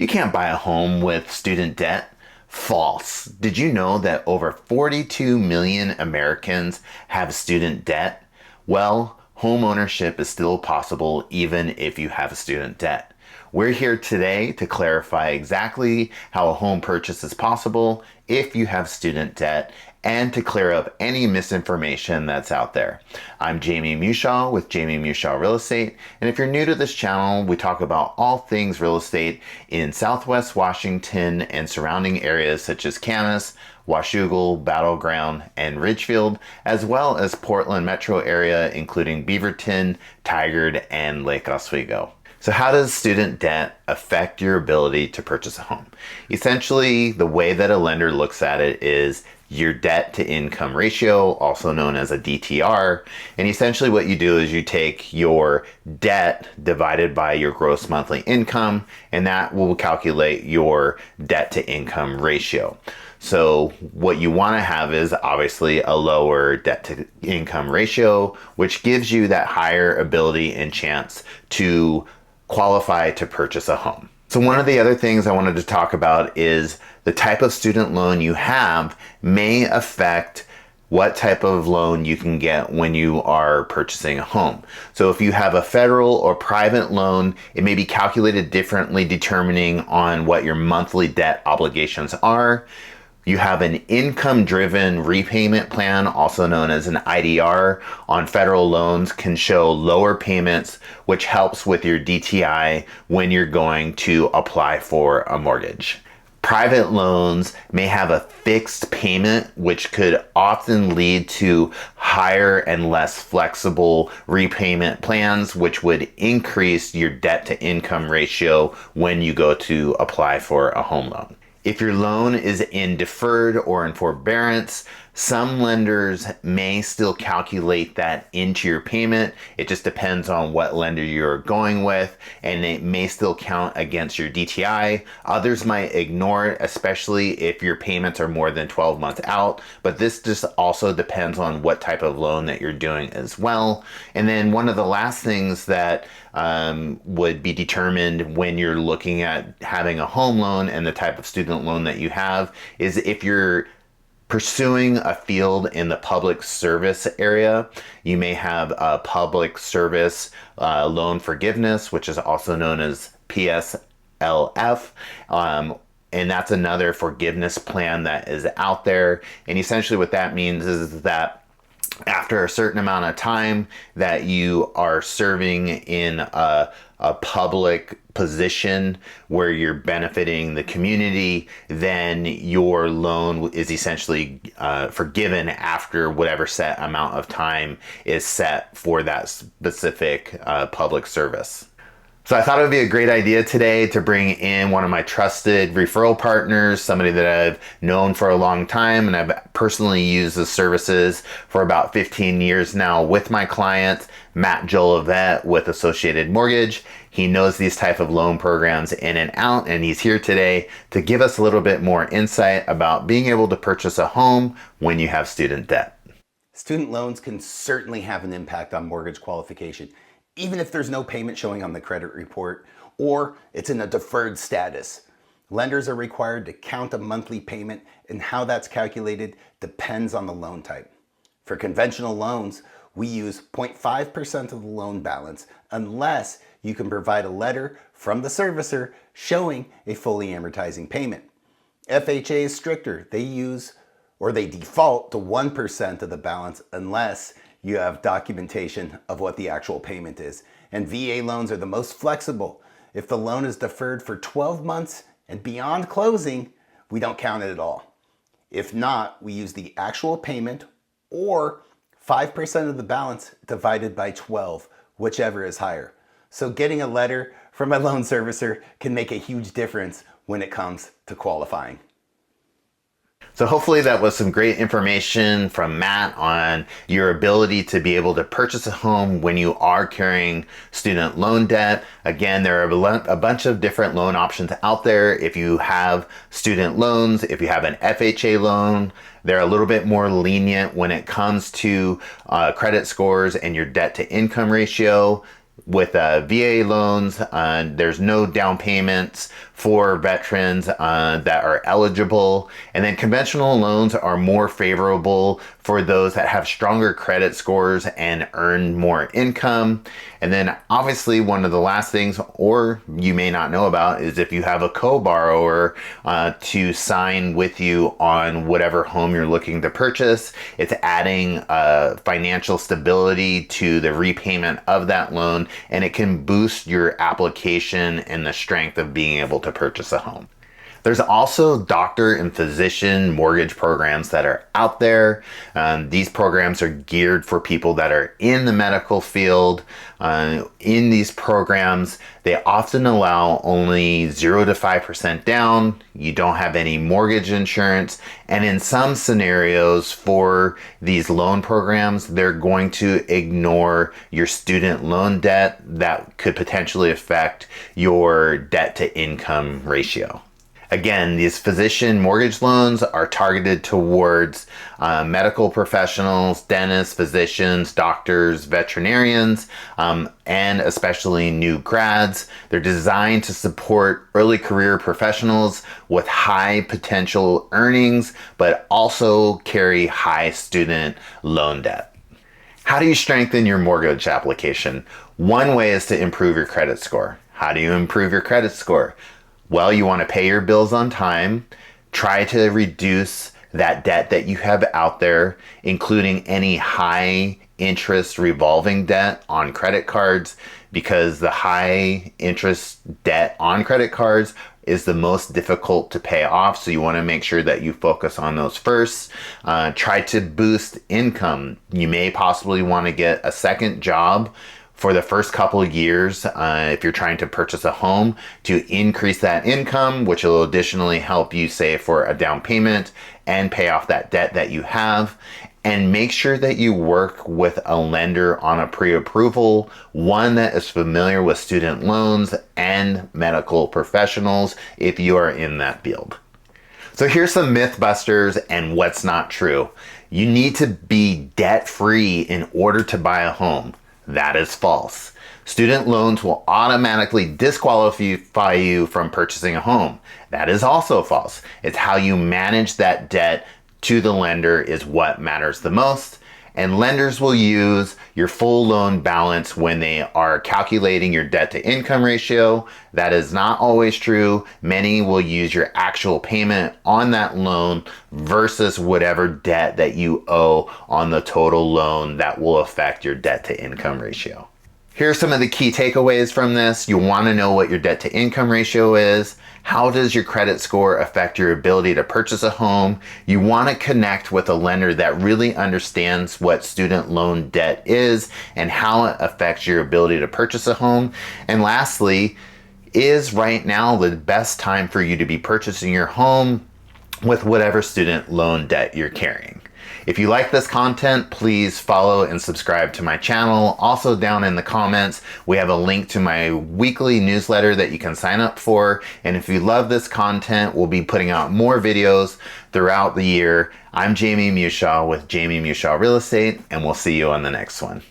can't buy a home with student debt. False. Did you know that over 42 million Americans have student debt? Well, home ownership is still possible even if you have student debt. We're here today to clarify exactly how a home purchase is possible if you have student debt and to clear up any misinformation that's out there. I'm Jamie Meushaw with Jamie Meushaw Real Estate, and if you're new to this channel, we talk about all things real estate in Southwest Washington and surrounding areas such as Camas, Washougal, Battleground, and Ridgefield, as well as Portland metro area, including Beaverton, Tigard, and Lake Oswego. So how does student debt affect your ability to purchase a home? Essentially, the way that a lender looks at it is your debt to income ratio, also known as a DTR. And essentially what you do is you take your debt divided by your gross monthly income, and that will calculate your debt to income ratio. So what you want to have is obviously a lower debt to income ratio, which gives you that higher ability and chance to qualify to purchase a home. So one of the other things I wanted to talk about is the type of student loan you have may affect what type of loan you can get when you are purchasing a home. So if you have a federal or private loan, it may be calculated differently determining on what your monthly debt obligations are. You have an income-driven repayment plan, also known as an IDR, on federal loans can show lower payments, which helps with your DTI when you're going to apply for a mortgage. Private loans may have a fixed payment, which could often lead to higher and less flexible repayment plans, which would increase your debt to income ratio when you go to apply for a home loan. If your loan is in deferred or in forbearance, some lenders may still calculate that into your payment. It just depends on what lender you're going with, and it may still count against your DTI. Others might ignore it, especially if your payments are more than 12 months out, but this just also depends on what type of loan that you're doing as well. And then one of the last things that would be determined when you're looking at having a home loan and the type of student loan that you have is if you're pursuing a field in the public service area. You may have a public service loan forgiveness, which is also known as PSLF. And that's another forgiveness plan that is out there. And essentially what that means is that after a certain amount of time that you are serving in a public position where you're benefiting the community, then your loan is essentially forgiven after whatever set amount of time is set for that specific public service. So I thought it would be a great idea today to bring in one of my trusted referral partners, somebody that I've known for a long time, and I've personally used the services for about 15 years now with my clients, Matt Jolivet with Associated Mortgage. He knows these type of loan programs in and out, and he's here today to give us a little bit more insight about being able to purchase a home when you have student debt. Student loans can certainly have an impact on mortgage qualification, even if there's no payment showing on the credit report or it's in a deferred status. Lenders are required to count a monthly payment, and how that's calculated depends on the loan type. For conventional loans, we use 0.5% of the loan balance unless you can provide a letter from the servicer showing a fully amortizing payment. FHA is stricter. They default to 1% of the balance unless you have documentation of what the actual payment is. And VA loans are the most flexible. If the loan is deferred for 12 months and beyond closing, we don't count it at all. If not, we use the actual payment or 5% of the balance divided by 12, whichever is higher. So getting a letter from a loan servicer can make a huge difference when it comes to qualifying. So hopefully that was some great information from Matt on your ability to be able to purchase a home when you are carrying student loan debt. Again, there are a bunch of different loan options out there. If you have student loans, if you have an FHA loan, they're a little bit more lenient when it comes to credit scores and your debt to income ratio. with VA loans, there's no down payments for veterans that are eligible. And then conventional loans are more favorable for those that have stronger credit scores and earn more income. And then obviously one of the last things, or you may not know about, is if you have a co-borrower to sign with you on whatever home you're looking to purchase, it's adding financial stability to the repayment of that loan, and it can boost your application and the strength of being able to purchase a home. There's also doctor and physician mortgage programs that are out there. These programs are geared for people that are in the medical field. In these programs, they often allow only 0 to 5% down. You don't have any mortgage insurance. And in some scenarios for these loan programs, they're going to ignore your student loan debt that could potentially affect your debt to income ratio. Again, these physician mortgage loans are targeted towards medical professionals, dentists, physicians, doctors, veterinarians, and especially new grads. They're designed to support early career professionals with high potential earnings, but also carry high student loan debt. How do you strengthen your mortgage application? One way is to improve your credit score. How do you improve your credit score? Well, you want to pay your bills on time, try to reduce that debt that you have out there, including any high interest revolving debt on credit cards, because the high interest debt on credit cards is the most difficult to pay off. So you want to make sure that you focus on those first. Try to boost income. You may possibly want to get a second job for the first couple of years if you're trying to purchase a home to increase that income, which will additionally help you save for a down payment and pay off that debt that you have. And make sure that you work with a lender on a pre-approval, one that is familiar with student loans and medical professionals if you are in that field. So here's some myth busters and what's not true. You need to be debt-free in order to buy a home. That is false. Student loans will automatically disqualify you from purchasing a home. That is also false. It's how you manage that debt to the lender is what matters the most. And lenders will use your full loan balance when they are calculating your debt to income ratio. That is not always true. Many will use your actual payment on that loan versus whatever debt that you owe on the total loan that will affect your debt to income ratio. Here are some of the key takeaways from this. You want to know what your debt to income ratio is. How does your credit score affect your ability to purchase a home? You want to connect with a lender that really understands what student loan debt is and how it affects your ability to purchase a home. And lastly, is right now the best time for you to be purchasing your home with whatever student loan debt you're carrying? If you like this content, please follow and subscribe to my channel. Also down in the comments, we have a link to my weekly newsletter that you can sign up for. And if you love this content, we'll be putting out more videos throughout the year. I'm Jamie Meushaw with Jamie Meushaw Real Estate, and we'll see you on the next one.